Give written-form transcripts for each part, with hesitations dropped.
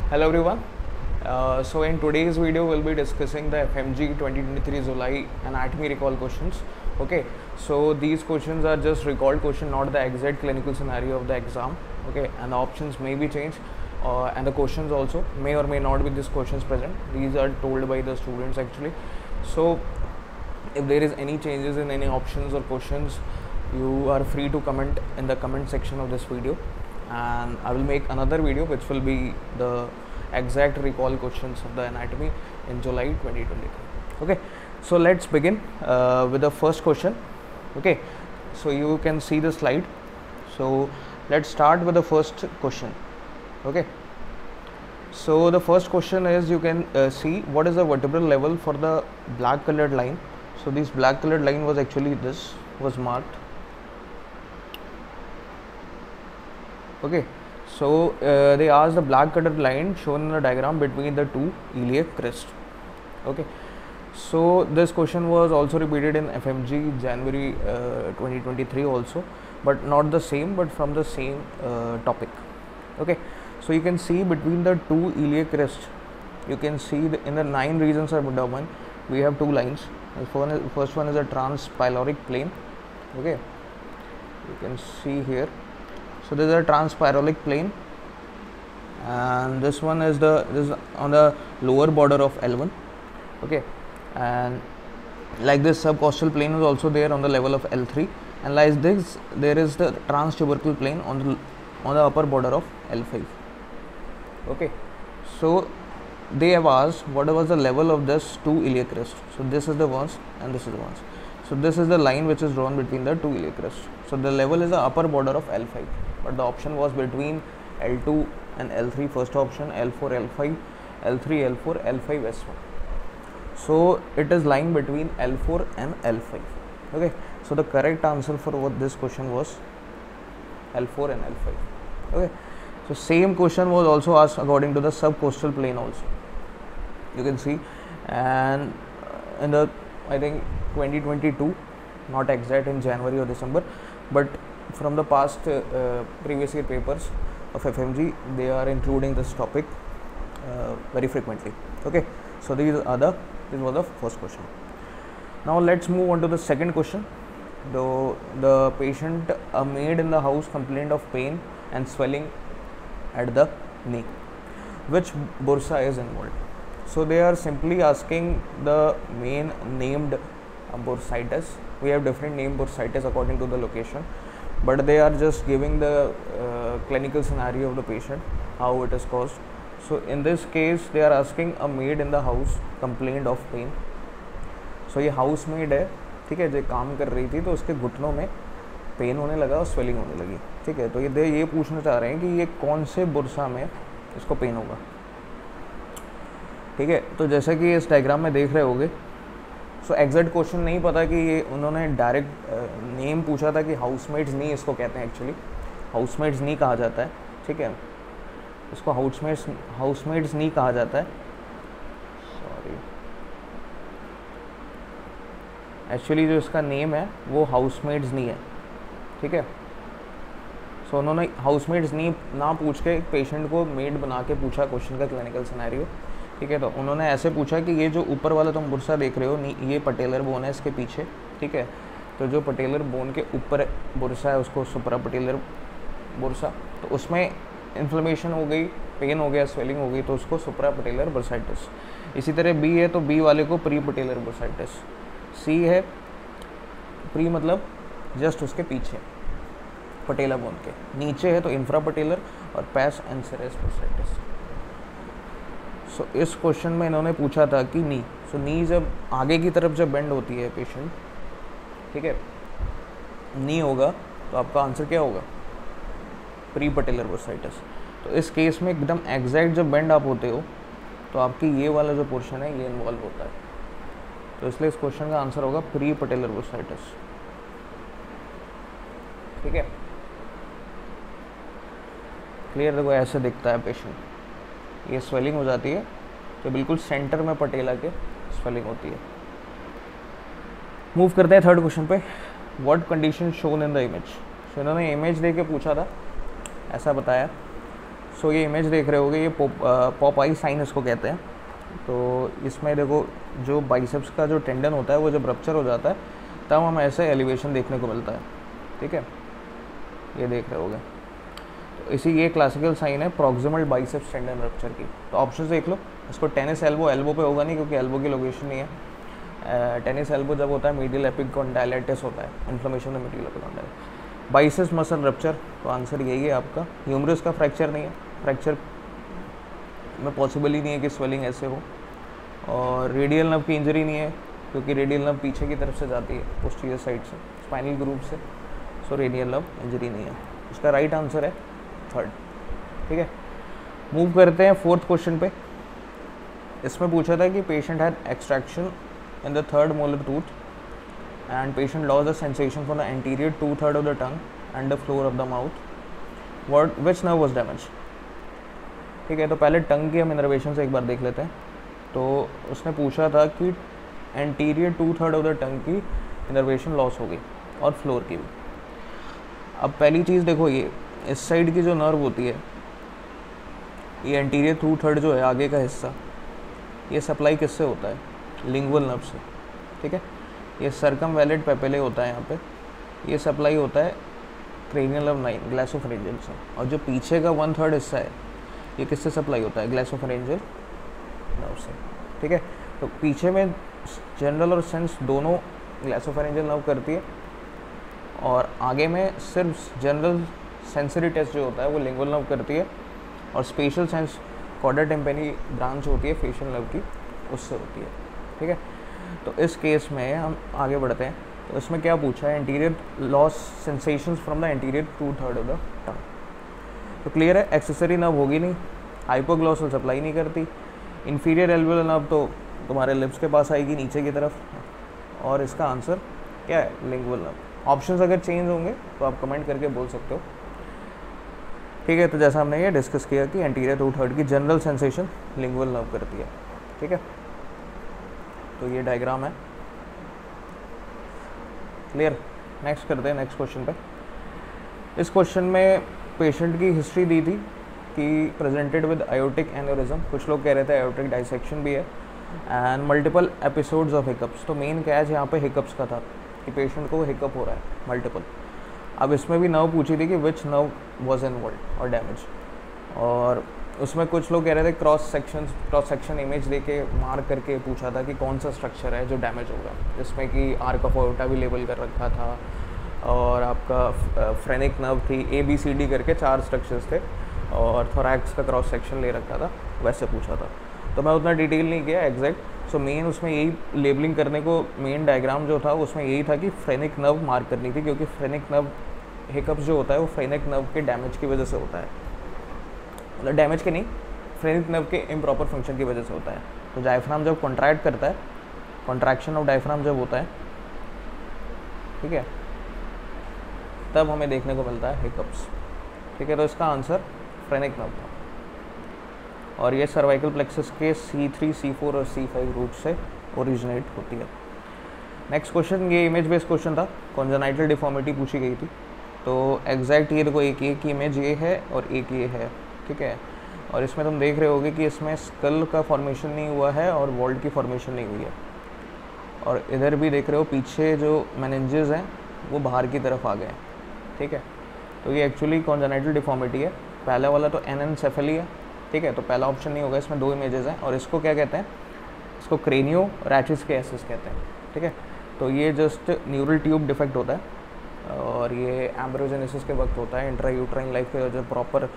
Hello everyone. So in today's video we'll be discussing the FMG 2023 July anatomy recall questions. Okay, so these questions are just recalled question, not the exact clinical scenario of the exam. Okay, and the options may be changed, and the questions also may or may not be these questions present. These are told by the students actually. So if there is any changes in any options or questions, you are free to comment in the comment section of this video, and I will make another video which will be the exact recall questions of the anatomy in July 2023. Okay, so let's begin with the first question. Okay, so you can see the slide. So let's start with the first question. Okay, so the first question is, you can see what is the vertebral level for the black colored line. So this black colored line was actually, this was marked. Okay, so they asked the black colored line shown in the diagram between the two iliac crest. Okay, so this question was also repeated in FMG January 2023 also, but not the same, but from the same topic. Okay, so you can see between the two iliac crest, you can see in the 9 regions of abdomen we have two lines. The first one is a transpyloric plane. Okay, you can see here. So this is a transpyloric plane, and this one is this is on the lower border of L1. Okay, and like this subcostal plane is also there on the level of L3, and like this there is the transtubercle plane on the upper border of L5. Okay, so they have asked what was the level of this two iliac crest. So this is the ones and this is the ones. So this is the line which is drawn between the two iliac crests. So the level is the upper border of L5, but the option was between L2 and L3. First option L4, L5, L3, L4, L5, S1. So it is lying between L4 and L5. Okay, so the correct answer for what this question was L4 and L5. Okay, so same question was also asked according to the subcostal plane also. You can see, and in the, I think 2022, not exact in January or December, but from the past previous year papers of FMG, they are including this topic very frequently. Okay, so this was the first question. Now let's move on to the second question. The patient, a maid in the house, complained of pain and swelling at the knee. Which bursa is involved? So they are simply asking the main named bursitis. We have different name bursitis according to the location, but they are just giving the clinical scenario of the patient, how it is caused. So in this case they are asking a maid in the house complained of pain. So ये house made है, ठीक है, जो काम कर रही थी तो उसके घुटनों में पेन होने लगा और स्वेलिंग होने लगी. ठीक है, तो ये पूछना चाह रहे हैं कि ये कौन से बुरसा में इसको पेन होगा. ठीक है, तो जैसे कि इस डायग्राम में देख रहे होगे, सो एग्जैक्ट क्वेश्चन नहीं पता कि ये उन्होंने डायरेक्ट नेम पूछा था कि हाउसमेड्स नी इसको कहते हैं. एक्चुअली हाउसमेड्स नी कहा जाता है. ठीक है, इसको हाउसमेड्स नी कहा जाता है. सॉरी, एक्चुअली जो इसका नेम है वो हाउसमेड्स नी है. ठीक है, सो उन्होंने हाउसमेड्स नी ना पूछ के पेशेंट को मेड बना के पूछा क्वेश्चन का क्लिनिकल सिनेरियो. ठीक है, तो उन्होंने ऐसे पूछा कि ये जो ऊपर वाला तुम बुरसा देख रहे हो, ये पटेलर बोन है इसके पीछे. ठीक है, तो जो पटेलर बोन के ऊपर बुरसा है उसको सुपरा पटेलर बुरसा, तो उसमें इन्फ्लेमेशन हो गई, पेन हो गया, स्वेलिंग हो गई, तो उसको सुपरा पटेलर बुरसाइटिस. इसी तरह बी है तो बी वाले को प्री पटेलर बुरसाइटिस. सी है, प्री मतलब जस्ट उसके पीछे पटेला बोन के नीचे है तो इंफ्रा पटेलर, और पैस एंसेरेस बुरसाइटिस. सो इस क्वेश्चन में इन्होंने पूछा था कि नी. सो नी जब आगे की तरफ जब बेंड होती है पेशेंट, ठीक है, नी होगा तो आपका आंसर क्या होगा? Pre patellar bursitis. तो इस केस में एकदम एग्जैक्ट जब बेंड आप होते हो तो आपकी ये वाला जो पोर्शन है ये इन्वॉल्व होता है. तो इसलिए इस क्वेश्चन का आंसर होगा प्री पटेलर बुरसाइटिस. ठीक है, क्लियर. देखो ऐसे दिखता है पेशेंट, ये स्वेलिंग हो जाती है तो बिल्कुल सेंटर में पटेला के स्वेलिंग होती है. मूव करते हैं थर्ड क्वेश्चन पे. What condition shown in the image. So इन्होंने इमेज दे के पूछा था, ऐसा बताया. सो ये इमेज देख रहे होगे, ये पॉप आई साइन इसको कहते हैं। तो इसमें देखो जो बाइसेप्स का जो टेंडन होता है वो जब रप्चर हो जाता है तब हमें ऐसे एलिवेशन देखने को मिलता है, ठीक है, ये देख रहे होगे। तो इसी ये क्लासिकल साइन है प्रॉक्सिमल बाइसेप्स टेंडन रप्चर की। तो ऑप्शन देख लो, इसको टेनिस एल्बो, एल्बो पे होगा नहीं क्योंकि एल्बो की लोकेशन नहीं है। टेनिस एल्बो जब होता है मीडियल एपिकॉन्डाइलेटिस होता है, inflammation of medial epicondylitis. Biceps muscle rupture, तो आंसर यही है आपका। ह्यूमरस का फ्रैक्चर नहीं है, फ्रैक्चर में पॉसिबल ही नहीं है कि स्वेलिंग ऐसे हो। और रेडियल नर्व की इंजरी नहीं है क्योंकि रेडियल नर्व पीछे की तरफ से जाती है, पोस्टीरियर साइड से, स्पाइनल ग्रूव से। सो रेडियल नर्व इंजरी नहीं है। इसका राइट आंसर है थर्ड, ठीक है। मूव करते हैं फोर्थ क्वेश्चन पे। इसमें पूछा था कि patient had extraction in the third molar tooth and patient loss the sensation from the anterior 2/3 of the tongue and the floor of the mouth. What which nerve was damage, ठीक है। तो पहले टंग की हम इनर्वेशन से एक बार देख लेते हैं। तो उसने पूछा था कि एंटीरियर 2/3 ऑफ द टंग की इनर्वेशन लॉस हो गई और फ्लोर की भी। अब पहली चीज़ देखो, ये इस साइड की जो नर्व होती है, ये एंटीरियर 2/3 जो है आगे का हिस्सा, ये सप्लाई किससे होता है, लिंगुअल नर्व से, ठीक है। ये सर्कमवैलेंट पेपिले होता है यहाँ पे, ये सप्लाई होता है क्रेनियल नर्व 9 ग्लैसोफेरेंजियल से। और जो पीछे का 1/3 हिस्सा है ये किससे सप्लाई होता है, ग्लैसोफेरेंजियल नर्व से, ठीक है। तो पीछे में जनरल और सेंस दोनों ग्लैसोफेरेंजियल नर्व करती है और आगे में सिर्फ जनरल सेंसरी टेस्ट जो होता है वो लिंगुअल नर्व करती है और स्पेशल सेंस कॉर्डा टेम्पेनी ब्रांच होती है फेशियल नर्व की, उससे होती है, ठीक है। तो इस केस में हम आगे बढ़ते हैं। तो इसमें क्या पूछा है, anterior loss sensations from the anterior 2/3 of the tongue. तो क्लियर है, एक्सेसरी नर्व होगी नहीं, हाइपोग्लॉसल सप्लाई नहीं करती। इंफीरियर एल्वियोलर नर्व तो तुम्हारे लिप्स के पास आएगी नीचे की तरफ, और इसका आंसर क्या है, लिंगुअल नर्व। ऑप्शंस अगर चेंज होंगे तो आप कमेंट करके बोल सकते हो, ठीक है। तो जैसा हमने ये डिस्कस किया कि एंटीरियर 2/3 की जनरल सेंसेशन लिंगुअल नर्व करती है, ठीक है। तो ये डायग्राम है, क्लियर। नेक्स्ट करते हैं नेक्स्ट क्वेश्चन पे। इस क्वेश्चन में पेशेंट की हिस्ट्री दी थी कि प्रेजेंटेड विद आयोटिक एन्यूरिज्म, कुछ लोग कह रहे थे आयोटिक डाइसेक्शन भी है, and multiple episodes of hiccups. तो मेन कैच यहाँ पे हिकअप्स का था कि पेशेंट को हिकअप हो रहा है मल्टीपल। अब इसमें भी नर्व पूछी थी कि विच नर्व वाज इन्वॉल्व्ड और डैमेज, और उसमें कुछ लोग कह रहे थे क्रॉस सेक्शन इमेज देके मार्क करके पूछा था कि कौन सा स्ट्रक्चर है जो डैमेज होगा, जिसमें कि आर्क ऑफ एओर्टा भी लेबल कर रखा था और आपका फ्रेनिक नर्व थी, ABCD करके 4 स्ट्रक्चर्स थे और थोरैक्स का क्रॉस सेक्शन ले रखा था, वैसे पूछा था। तो मैं उतना डिटेल नहीं किया एग्जैक्ट। सो मेन उसमें यही लेबलिंग करने को, मेन डायग्राम जो था उसमें यही था कि फ्रेनिक नर्व मार्क करनी थी, क्योंकि फ्रेनिक नर्व हिकअप्स जो होता है वो फ्रेनिक नर्व के डैमेज की वजह से होता है, मतलब डैमेज के नहीं, फ्रेनिक नर्व के इम्प्रॉपर फंक्शन की वजह से होता है। तो डायफ्राम जब कॉन्ट्रैक्ट करता है, कॉन्ट्रैक्शन ऑफ डायफ्राम जब होता है, ठीक है, तब हमें देखने को मिलता है हिकअप्स, ठीक है। तो इसका आंसर फ्रेनिक नर्व था और ये सर्वाइकल प्लेक्सस के C3, C4 और C5 रूट से ओरिजिनेट होती है। नेक्स्ट क्वेश्चन, ये इमेज बेस्ड क्वेश्चन था, कॉन्जेनाइटल डिफॉर्मिटी पूछी गई थी। तो एग्जैक्ट ये देखो, एक की इमेज ये है और एक ये है, ठीक है। और इसमें तुम देख रहे होगे कि इसमें स्कल का फॉर्मेशन नहीं हुआ है और वॉल्ट की फॉर्मेशन नहीं हुई है, और इधर भी देख रहे हो पीछे जो मेनिंजेस हैं वो बाहर की तरफ आ गए हैं, ठीक है। तो ये एक्चुअली कॉन्जेनाइटल डिफॉर्मिटी है। पहला वाला तो एनेन्सेफेली है, ठीक है, तो पहला ऑप्शन नहीं होगा, इसमें 2 इमेजेस हैं। और इसको क्या कहते हैं, इसको क्रेनियो रैचिसकेसिस कहते हैं, ठीक है। तो ये जस्ट न्यूरल ट्यूब डिफेक्ट होता है और ये एम्ब्रियोजेनेसिस के वक्त होता है, इंट्रायूट्राइन लाइफ के जो प्रॉपर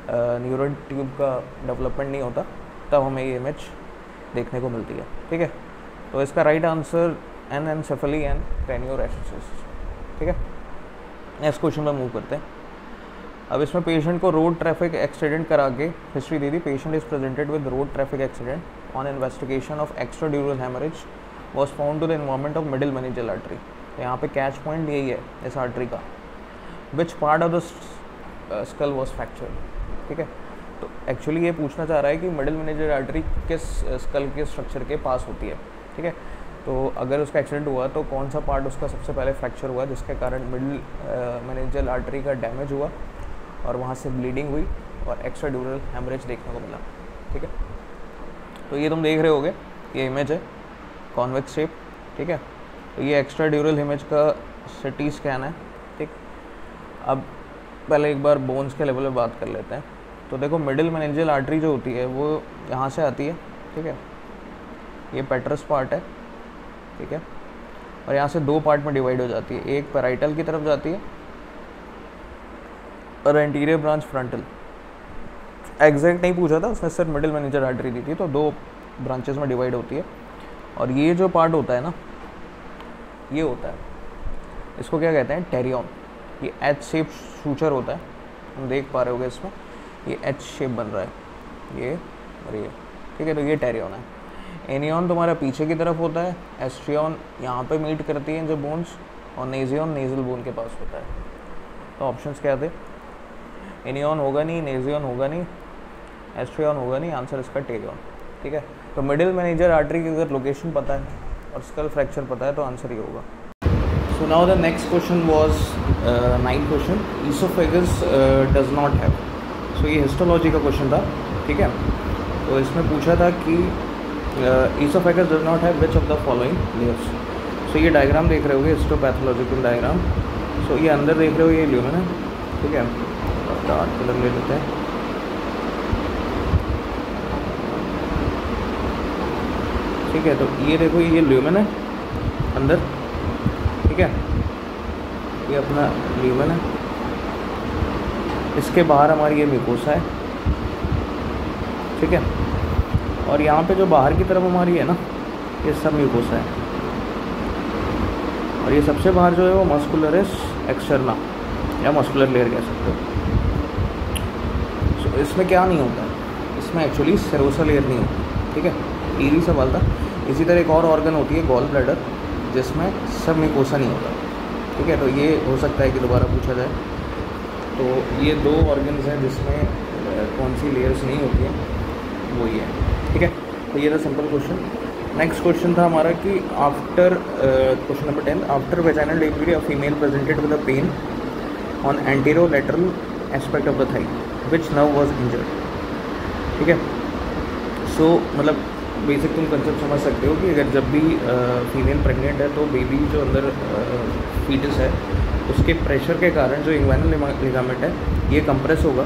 न्यूरल ट्यूब का डेवलपमेंट नहीं होता, तब हमें ये इमेज देखने को मिलती है, ठीक है। तो इसका राइट आंसर एनेन्सेफेली एंड क्रेनियो रैचिसकेसिस, ठीक है। नेक्स्ट क्वेश्चन में मूव करते हैं। अब इसमें पेशेंट को रोड ट्रैफिक एक्सीडेंट करा के हिस्ट्री दी थी। Patient is presented with road traffic accident on investigation of extradural haemorrhage was found to the involvement of middle meningeal artery. यहाँ पे कैच पॉइंट यही है इस आर्टरी का, which part of the skull was fractured, ठीक है। तो actually ये पूछना चाह रहा है कि मिडिल मेनिंजियल आर्टरी किस स्कल के स्ट्रक्चर के पास होती है, ठीक है। तो अगर उसका एक्सीडेंट हुआ तो कौन सा पार्ट उसका सबसे पहले फ्रैक्चर हुआ जिसके कारण मिडिल मेनिंजियल आर्टरी का डैमेज हुआ और वहाँ से ब्लीडिंग हुई और एक्स्ट्रा ड्यूरल हेमरेज देखने को मिला। ठीक है, तो ये तुम देख रहे होगे, ये इमेज है कॉन्वेक्स शेप। ठीक है, तो ये एक्स्ट्रा ड्यूरल इमेज का CT स्कैन है। ठीक, अब पहले एक बार बोन्स के लेवल पे बात कर लेते हैं। तो देखो मिडिल मेनिंजियल आर्टरी जो होती है वो यहाँ से आती है। ठीक है, ये पेट्रस पार्ट है। ठीक है, और यहाँ से दो पार्ट में डिवाइड हो जाती है, एक पैराइटल की तरफ जाती है और एंटीरियर ब्रांच फ्रंटल। एग्जैक्ट नहीं पूछा था, उसने सिर्फ मिडिल मेनिंजियल आर्टरी दी थी, तो दो ब्रांचेस में डिवाइड होती है। और ये जो पार्ट होता है ना, ये होता है, इसको क्या कहते हैं, टेरियन। ये H शेप सूचर होता है, हम देख पा रहे होगे इसमें, ये H शेप बन रहा है, ये और ये। ठीक है, तो ये टेरियन है। एनियन तुम्हारा पीछे की तरफ होता है, एस्ट्रियन यहाँ पे मीट करती हैं जो बोन्स, और नेजियन नेजल बोन के पास होता है। तो ऑप्शंस क्या थे, एनियन होगा नहीं, नेजियन होगा नहीं, एस्ट्रियन होगा नहीं, आंसर इसका टेरियन। ठीक है, तो मिडिल मेनिंजियल आर्टरी की अगर लोकेशन पता है और स्कल फ्रैक्चर पता है तो आंसर ये होगा। So now the next question was 9th question, oesophagus does not have. So ये हिस्टोलॉजी का क्वेश्चन था। ठीक है, तो इसमें पूछा था कि oesophagus does not have which of the following layers. So ये डायग्राम देख रहे होगे, हिस्टोपैथोलॉजिकल डायग्राम। सो ये अंदर देख रहे हो, ये ल्यूमेन है। ठीक है, डार्क कलर ले लेते हैं। ठीक है, तो ये देखो, ये ल्यूमेन है अंदर। ठीक है, ये अपना ल्यूमेन है, इसके बाहर हमारी ये म्यूकोसा है। ठीक है, और यहाँ पे जो बाहर की तरफ हमारी है ना, ये सब म्यूकोसा है, और ये सबसे बाहर जो है वो मस्कुलरिस एक्सटर्ना या मस्कुलर लेयर कह सकते हो। सो इसमें क्या नहीं होता है, इसमें एक्चुअली सेरोसा लेयर नहीं होती। ठीक है, ईरी सवाल था। इसी तरह एक और ऑर्गन होती है गॉल ब्लैडर, जिसमें सब म्यूकोसा नहीं होता। ठीक है, तो ये हो सकता है कि दोबारा पूछा जाए। तो ये दो ऑर्गन्स हैं जिसमें कौन सी लेयर्स नहीं होती हैं, वो ये है। ठीक है, तो ये था सिंपल क्वेश्चन। नेक्स्ट क्वेश्चन था हमारा कि after question number 10, after vaginal delivery a female presented with a pain on anterolateral aspect of the thigh, which nerve was injured. ठीक है, सो मतलब बेसिक तुम कंसेप्ट समझ सकते हो कि अगर जब भी फीमेल प्रेग्नेंट है तो बेबी जो अंदर फीटस है उसके प्रेशर के कारण जो इंग्वाइनल लिगामेंट है ये कंप्रेस होगा,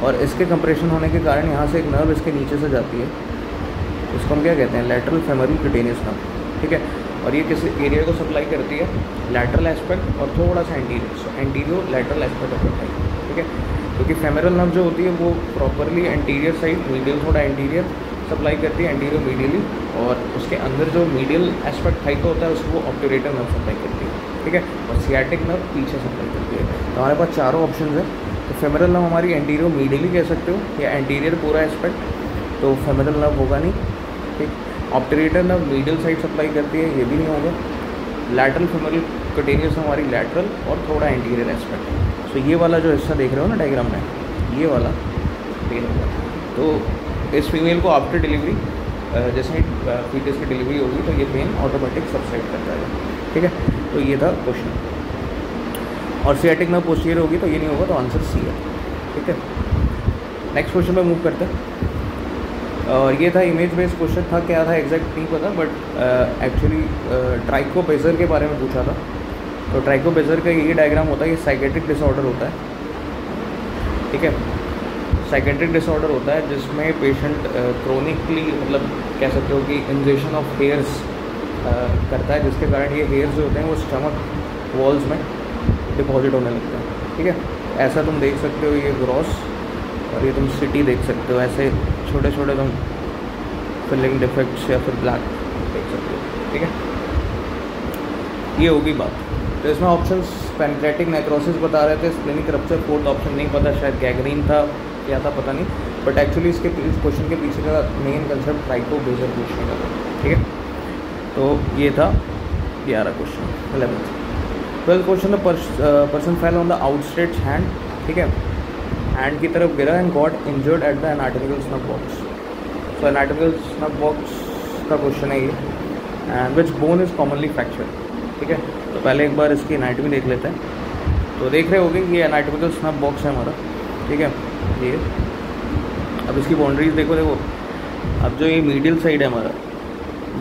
और इसके कंप्रेशन होने के कारण यहाँ से एक नर्व इसके नीचे से जाती है, इसको हम क्या कहते हैं, लैटरल फेमोरल क्यूटेनियस नर्व। ठीक है, और ये किस एरिया को सप्लाई करती है, लैटरल एस्पेक्ट और थोड़ा सा anterior, so anterior lateral aspect of the thigh. ठीक है, क्योंकि फेमोरल नर्व जो होती है वो प्रॉपरली एंटीरियर साइड, मीडियल थोड़ा एंटीरियर सप्लाई करती है, एंटीरियर मीडियली, और उसके अंदर जो मीडियल एस्पेक्ट थाई का होता है उसको वो ऑब्ट्यूरेटर नर्व सप्लाई करती है। ठीक है, और सियाटिक नर्व पीछे सप्लाई करती है। तो हमारे पास चारों ऑप्शन है। तो फेमोरल नर्व हमारी एंटीरियर मीडियली कह सकते हो या एंटीरियर पूरा एस्पेक्ट, तो फेमोरल नर्व होगा नहीं। ठीक, obturator nerve medial side supply करती है, ये भी नहीं होगा। लैटरल फेमोरल क्यूटेनियस हमारी लैटरल और थोड़ा एंटीरियर एस्पेक्ट। सो ये वाला जो हिस्सा देख रहे हो ना डायग्राम में, ये वाला पेन होगा। तो इस फीमेल को आफ्टर डिलीवरी, जैसे ही फीटस की डिलीवरी होगी तो ये पेन ऑटोमेटिक सबसाइड कर जाएगा। ठीक है, तो ये था क्वेश्चन। और सियाटिक नर्व पोस्टीरियर होगी तो ये नहीं होगा, तो आंसर सी है। ठीक है, नेक्स्ट क्वेश्चन पे मूव करते हैं। और ये था इमेज बेस्ड क्वेश्चन था, क्या था एग्जैक्ट नहीं पता, बट एक्चुअली ट्राइकोबेजर के बारे में पूछा था। तो ट्राइकोबेजर का ये डायग्राम होता है, ये साइकेट्रिक डिसऑर्डर होता है। ठीक है, साइकेट्रिक डिसऑर्डर होता है जिसमें पेशेंट क्रोनिकली मतलब कह सकते हो कि इंजेक्शन ऑफ हेयर्स करता है, जिसके कारण ये हेयर्स जो होते हैं वो स्टमक वॉल्स में डिपॉजिट होने लगते हैं। ठीक है, ऐसा तुम देख सकते हो, ये ग्रॉस, और ये तुम सिटी देख सकते हो, ऐसे छोटे छोटे तुम फिलिंग डिफेक्ट्स या फिर ब्लैक देख सकते हो। ठीक है, ये होगी बात। तो इसमें ऑप्शंस पैनक्रेटिक नेक्रोसिस बता रहे थे, स्प्लेनिक रप्चर फोर्थ ऑप्शन नहीं पता, शायद गैंग्रीन था, क्या था पता नहीं, बट एक्चुअली इसके क्वेश्चन के पीछे का मेन कंसेप्ट ट्राइकोबेजर पूछने का था। ठीक है, तो ये था 11 question. 11th 12th question, the person fell on the outstretch hand. ठीक है, हैंड की तरफ गिरा and got injured at the anatomical snuff box. So anatomical snuff box का क्वेश्चन है ये, and which bone is commonly fractured. ठीक है, तो पहले एक बार इसकी एनाटॉमी देख लेते हैं। तो देख रहे होगे ये एनाटॉमिकल स्नफ बॉक्स है हमारा। ठीक है, ये। अब इसकी बाउंड्रीज देखो। अब जो ये मीडियल साइड है हमारा,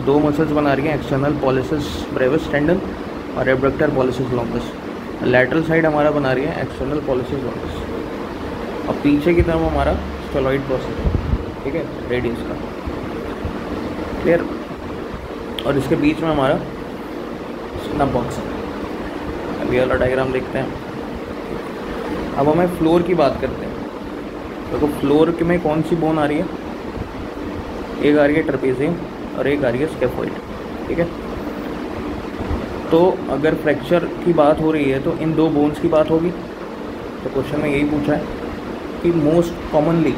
दो मसल्स बना रही हैं, एक्सटर्नल पॉलिसिस ब्रेविस टेंडन और abductor pollicis longus. Lateral side हमारा बना रही है एक्सटर्नल पॉलिसिस लॉन्गस। और पीछे की तरफ हमारा स्टेलॉइड प्रोसेस है, ठीक है, रेडियस का, क्लियर। और इसके बीच में हमारा स्नब बॉक्स है। अब ये वाला डायग्राम देखते हैं। अब हमें फ्लोर की बात करते हैं। देखो फ्लोर में कौन सी बोन आ रही है, एक आ रही है ट्रेपेजियम और एक आ रही है स्कैफोइड, ठीक है। तो अगर फ्रैक्चर की बात हो रही है तो इन दो बोन्स की बात होगी। तो क्वेश्चन में यही पूछा है कि मोस्ट कॉमनली,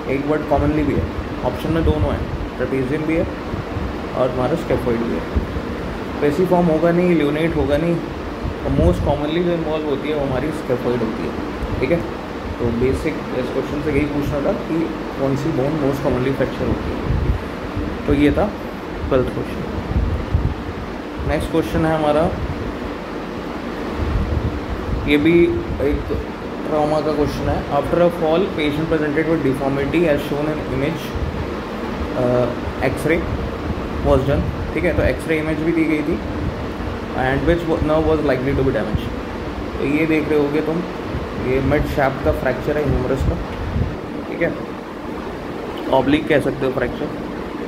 एक वर्ड कॉमनली भी है, ऑप्शन में दोनों है, ट्रेपेजियम भी है और हमारा स्कैफोइड भी है। पेसिफॉर्म होगा नहीं, ल्यूनेट होगा नहीं, तो मोस्ट कॉमनली जो इन्वॉल्व होती है वो हमारी स्कैफोइड होती है, ठीक है। तो बेसिक इस क्वेश्चन से यही पूछना था कि कौन सी बोन मोस्ट कॉमनली फ्रैक्चर होती है। तो ये था 12th क्वेश्चन। नेक्स्ट क्वेश्चन है हमारा, ये भी एक ट्रॉमा का क्वेश्चन है। After a fall patient presented with deformity as shown in image, X ray was done, ठीक है। तो एक्सरे इमेज भी दी गई थी and which nerve was likely to be damage. तो ये देख रहे होगे तुम, ये मिड शाफ्ट का फ्रैक्चर है ह्यूमरस का, ठीक है। ऑब्लिक कह सकते हो फ्रैक्चर।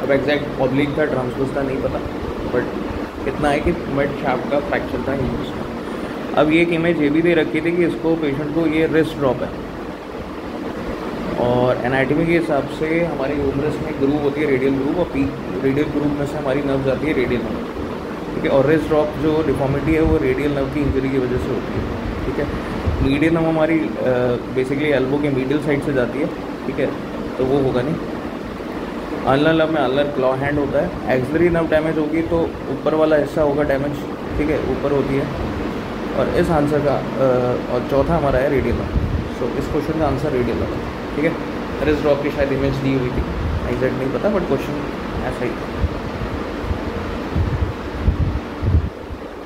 अब एग्जैक्ट ऑब्लिक था ट्रांसवर्स था नहीं पता, बट इतना है कि मिड शाफ्ट का फ्रैक्चर था ह्यूमरस का। अब ये एक इमेज ये भी दे रखी थी कि इसको पेशेंट को ये रिस्ट ड्रॉप है और एनाटॉमी के हिसाब से हमारे ह्यूमरस में ग्रूव होती है, रेडियल ग्रूव, और रेडियल ग्रूव में से हमारी नर्व जाती है रेडियल नर्व, ठीक है। और रिस्ट ड्रॉप जो डिफॉर्मिटी है वो रेडियल नर्व की इंजरी की वजह से होती है, ठीक है। मीडियल नर्व हमारी बेसिकली एल्बो के मीडियल साइड से जाती है, ठीक है, तो वो होगा नहीं। अल्नर नर्व में अल्नर क्लॉ हैंड होता है। एक्सिलरी नर्व डैमेज होगी तो ऊपर वाला हिस्सा होगा डैमेज, ठीक है, ऊपर होती है। और इस आंसर का और चौथा हमारा है रेडियल नर्व। सो इस क्वेश्चन का आंसर रेडियल नर्व, ठीक है। रिस्ट ड्रॉप की शायद इमेज दी हुई थी, एग्जैक्ट नहीं पता, बट क्वेश्चन ऐसा ही था।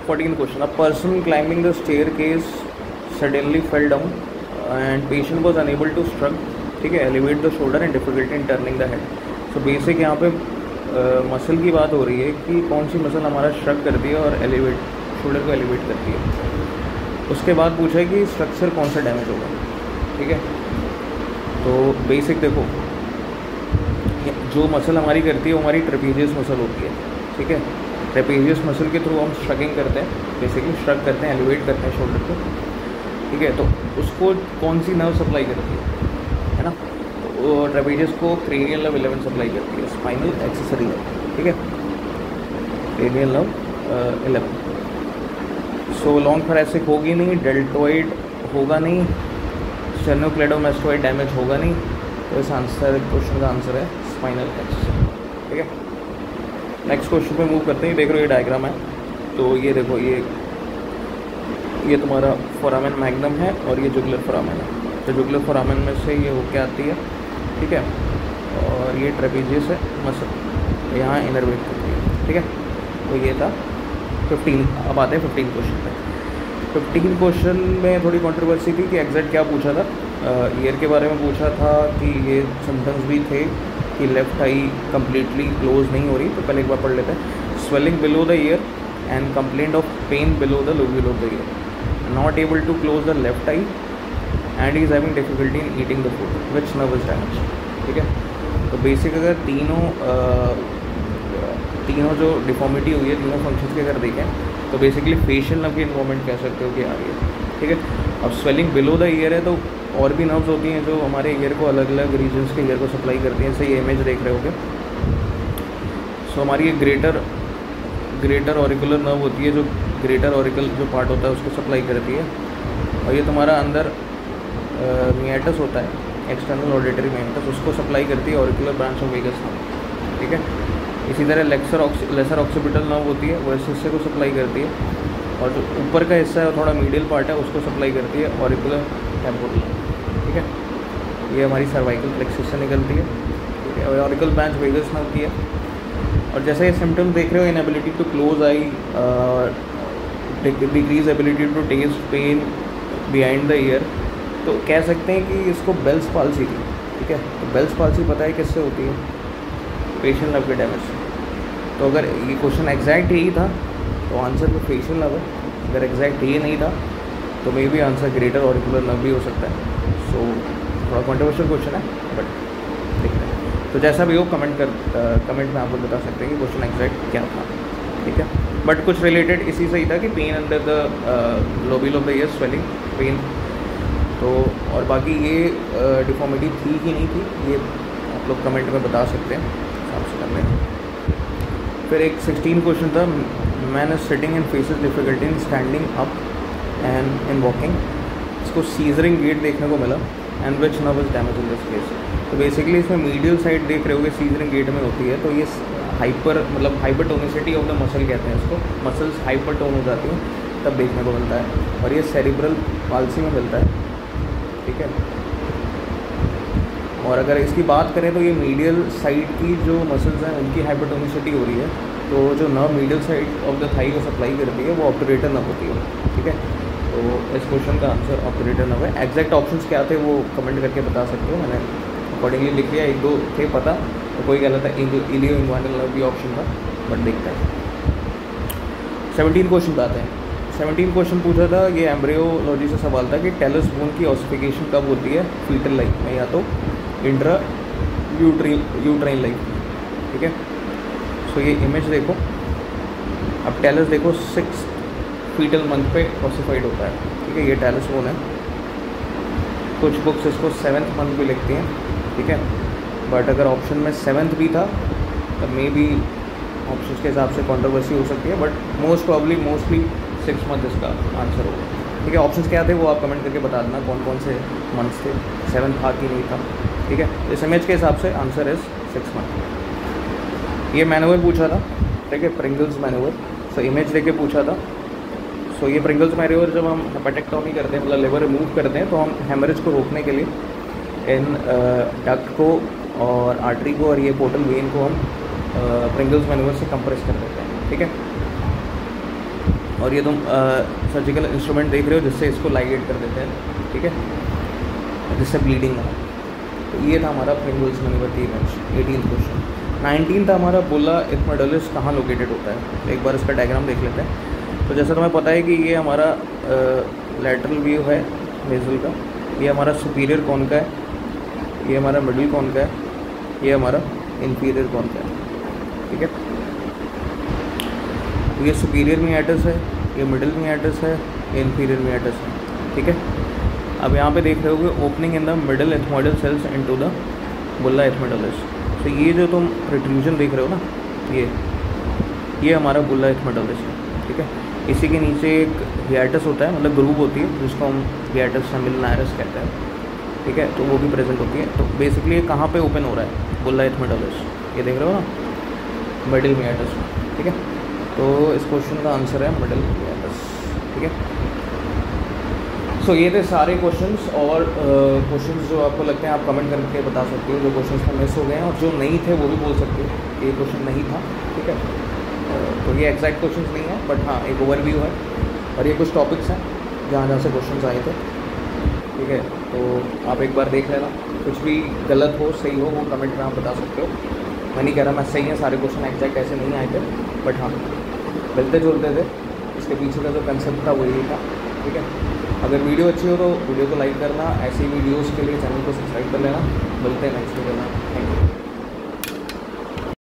14th question, a person climbing the staircase suddenly fell down and patient was unable to struggle, ठीक है, elevate the shoulder and difficulty in turning the head. So basic यहाँ पे मसल की बात हो रही है कि कौन सी मसल हमारा श्रग करती है और एलिवेट, शोल्डर को एलिवेट करती है। उसके बाद पूछा है कि स्ट्रक्चर कौन सा डैमेज होगा, ठीक है। तो बेसिक देखो, जो मसल हमारी करती है वो हमारी ट्रेपेजियस मसल होती है, ठीक है। ट्रेपेजियस मसल के थ्रू हम स्ट्रगिंग करते हैं, बेसिकली स्ट्रग करते हैं, एलिवेट करते हैं शोल्डर को, ठीक है। तो उसको कौन सी नर्व सप्लाई करती है ना, तो ट्रेपेजियस को क्रेनियल नर्व 11 सप्लाई करती है, स्पाइनल एक्सेसरी नर्व, ठीक है, cranial nerve 11। So long thoracic होगी नहीं, डेल्टोइड होगा नहीं, स्टेर्नोक्लेडोमास्टोइड डैमेज होगा नहीं। तो इस आंसर क्वेश्चन का आंसर है स्पाइनल एक्सेसरी, ठीक है। नेक्स्ट क्वेश्चन पे मूव करते हैं। देख रहे हो ये डायग्राम है, तो ये देखो, ये तुम्हारा फोरामेन मैग्नम है और ये जुगुलर फोरामेन है। तो जुगुलर फोरामेन में से ये होके आती है, ठीक है, और ये ट्रेपेजियस है मसल, यहाँ इनरवेट करती है, ठीक है। तो ये था 15। अब आते हैं 15 क्वेश्चन पे। 15 क्वेश्चन में थोड़ी कंट्रोवर्सी थी कि एग्जैक्ट क्या पूछा था। ईयर के बारे में पूछा था कि ये सिम्टम्स भी थे कि लेफ्ट आई कंप्लीटली क्लोज नहीं हो रही। तो पहले एक बार पढ़ लेते हैं। Swelling below the ear and complaint of pain below the lobule of the ear, not able to close the left eye and he is having difficulty in eating the food, which nerve is damaged, ठीक है। तो basic अगर तीनों जो deformity हुई है, तीनों functions के अगर देखें तो बेसिकली फेशियल नर्व की इन्वॉल्वमेंट कह सकते हो कि आ रही है, ठीक है। अब स्वेलिंग बिलो द ईयर है तो और भी नर्व्स होती हैं जो हमारे ईयर को अलग अलग रीजन्स के ईयर को सप्लाई करती हैं। जैसे ये इमेज देख रहे होगे, सो हमारी ये ग्रेटर ऑरिकुलर नर्व होती है, जो ग्रेटर ऑरिकल जो पार्ट होता है उसको सप्लाई करती है। और ये तुम्हारा अंदर मियाटस होता है, एक्सटर्नल ऑडिटरी मियाटस, उसको सप्लाई करती है auricular branch of vagus nerve, ठीक है। इसी तरह लेसर ऑक्सीपिटल नर्व होती है, वो इस हिस्से को सप्लाई करती है। और जो ऊपर का हिस्सा है थोड़ा मीडियल पार्ट है, उसको सप्लाई करती है ऑरिकुलर टेम्पोरल, ठीक है। ये हमारी सर्वाइकल प्लेक्सस से निकलती है, ठीक है। और ऑरिकल ब्रांच वेगस नर्व की है। और जैसे ये सिम्टम्स देख रहे हो, inability to close eye, decrease ability to taste pain behind the ear, तो कह सकते हैं कि इसको बेल्स पाल्सी थी, ठीक है। तो बेल्स पाल्सी पता है किससे होती है, फेशियल नर्व के डैमेज से। तो अगर ये क्वेश्चन एग्जैक्ट यही था तो आंसर तो फेशियल नर्व है, अगर एग्जैक्ट ये नहीं था तो may be answer greater auricular nerve भी हो सकता है। सो थोड़ा कॉन्ट्रोवर्शियल क्वेश्चन है, बट देखते हैं। तो जैसा भी हो कमेंट में आप लोग बता सकते हैं कि क्वेश्चन एग्जैक्ट क्या था, ठीक है। बट कुछ रिलेटेड इसी से ही था कि pain under the lobe of the ear, swelling pain. तो और बाकी ये डिफॉर्मिटी थी कि नहीं थी, ये आप लोग कमेंट में बता सकते हैं, हिसाब से कर लें। फिर एक 16 क्वेश्चन था, man is sitting and faces difficulty in standing up and in walking. इसको सीजरिंग गेट देखने को मिला, and which nerve is damage in this case. तो बेसिकली इसमें मीडियल साइड देख रहे होगे सीजरिंग गेट में होती है, तो ये हाइपरटोनिसिटी ऑफ द मसल कहते हैं इसको, मसल्स हाइपरटोन हो जाती हैं तब देखने को मिलता है, और ये सेरिब्रल पाल्सी में मिलता है, ठीक है। और अगर इसकी बात करें तो ये मीडियल साइड की जो मसल्स हैं उनकी हाइपरटोनिसिटी हो रही है, तो जो nerve medial side of the thigh को सप्लाई करती है वो ऑब्टुरेटर नर्व होती है, ठीक है। तो इस क्वेश्चन का आंसर ऑब्टुरेटर नर्व है। एग्जैक्ट ऑप्शंस क्या थे वो कमेंट करके बता सकते हो, मैंने अकॉर्डिंगली लिख लिया। एक दो थे पता, तो कोई कहता था इलियो इन्वाइनल नर्व भी ऑप्शन था, बट देखते हैं। 17 क्वेश्चन पे आते हैं। 17 क्वेश्चन पूछा था, ये एम्ब्रियोलॉजी से सवाल था कि टेलस बोन की ऑसिफिकेशन कब होती है फीटल लाइफ में, या तो इंट्रा यूट्राइन लाइफ में, ठीक है। सो ये इमेज देखो, अब टेलस देखो 6 फीटल मंथ पे ऑसिफाइड होता है, ठीक है। ये टेलस बोन है, कुछ बुक्स इसको 7th मंथ भी लिखती हैं, ठीक है। बट अगर ऑप्शन में 7th भी था तब मे बी ऑप्शन के हिसाब से कंट्रोवर्सी हो सकती है, बट मोस्टली 6 मंथ इसका आंसर होगा, ठीक है। ऑप्शंस क्या थे वो आप कमेंट करके बता देना, कौन कौन से मंथ्स थे, 7th था कि नहीं था, ठीक है। इस इमेज के हिसाब से आंसर इज 6 मंथ। ये मैनुअल पूछा था, ठीक है, प्रिंगल्स मैनुअल। सो इमेज लेके पूछा था। सो ये प्रिंगल्स मैनुअल जब हम हेपेटेक्टोमी करते हैं, मतलब लिवर रिमूव करते हैं, तो हम हेमरेज को रोकने के लिए इन डक्ट को और आर्टरी को और ये पोर्टल वेन को हम प्रिंगल्स मैनुअल से कंप्रेस कर देते हैं, ठीक है। और ये तुम सर्जिकल इंस्ट्रूमेंट देख रहे हो जिससे इसको लाइगेट कर देते हैं, ठीक है, जिससे ब्लीडिंग ना हो। तो ये था हमारा प्रिंगल्स मैनुअल की इमेज। 18th question. 19th था हमारा, बुल्ला इथमोडोलिस कहाँ लोकेटेड होता है। एक बार इसका डायग्राम देख लेते हैं। तो जैसा तुम्हें पता है कि ये हमारा लैटरल व्यू है नेज़ल का, ये हमारा सुपीरियर कॉन का है, ये हमारा मिडिल कॉन का है, ये हमारा इंफीरियर कॉन का है, ठीक है। तो ये सुपीरियर मियाटस है, ये मिडिल मियाटस है, ये इंफीरियर मियाटस है, ठीक है। अब यहाँ पे देख रहे होगे opening in the middle ethmoidal cells into the bulla ethmoidalis. तो ये जो तुम प्रोट्रूजन देख रहे हो ना, ये हमारा बुल्ला एथमोइडलिस है, ठीक है। इसी के नीचे एक हियाटस होता है, मतलब ग्रूव होती है जिसको हम हियाटस सेमिलनारिस कहते हैं, ठीक है। तो वो भी प्रेजेंट होती है। तो बेसिकली ये कहाँ पे ओपन हो रहा है, बुल्ला एथमोइडलिस, ये देख रहे हो ना, मिडिल मियाटस, ठीक है। तो इस क्वेश्चन का आंसर है मिडिल मियाटस, ठीक है। सो ये थे सारे क्वेश्चंस, और क्वेश्चंस जो आपको लगते हैं आप कमेंट करके बता सकते हो, जो क्वेश्चंस में मिस हो गए हैं, और जो नहीं थे वो भी बोल सकते हो ये क्वेश्चन नहीं था, ठीक है। तो ये एग्जैक्ट क्वेश्चंस नहीं है, बट हाँ एक ओवरव्यू है, और ये कुछ टॉपिक्स हैं जहाँ से क्वेश्चंस आए थे, ठीक है। तो आप एक बार देख लेना, कुछ भी गलत हो सही हो वो कमेंट में आप बता सकते हो। मैं नहीं कह रहा मैं सही है, सारे क्वेश्चन एग्जैक्ट ऐसे नहीं आए थे, बट हाँ मिलते जुलते थे, इसके पीछे का जो कंसेप्ट था वो यही था, ठीक है। अगर वीडियो अच्छी हो तो वीडियो को लाइक करना, ऐसी वीडियोज़ के लिए चैनल को सब्सक्राइब कर लेना। मिलते हैं नेक्स्ट वीडियो में, थैंक यू।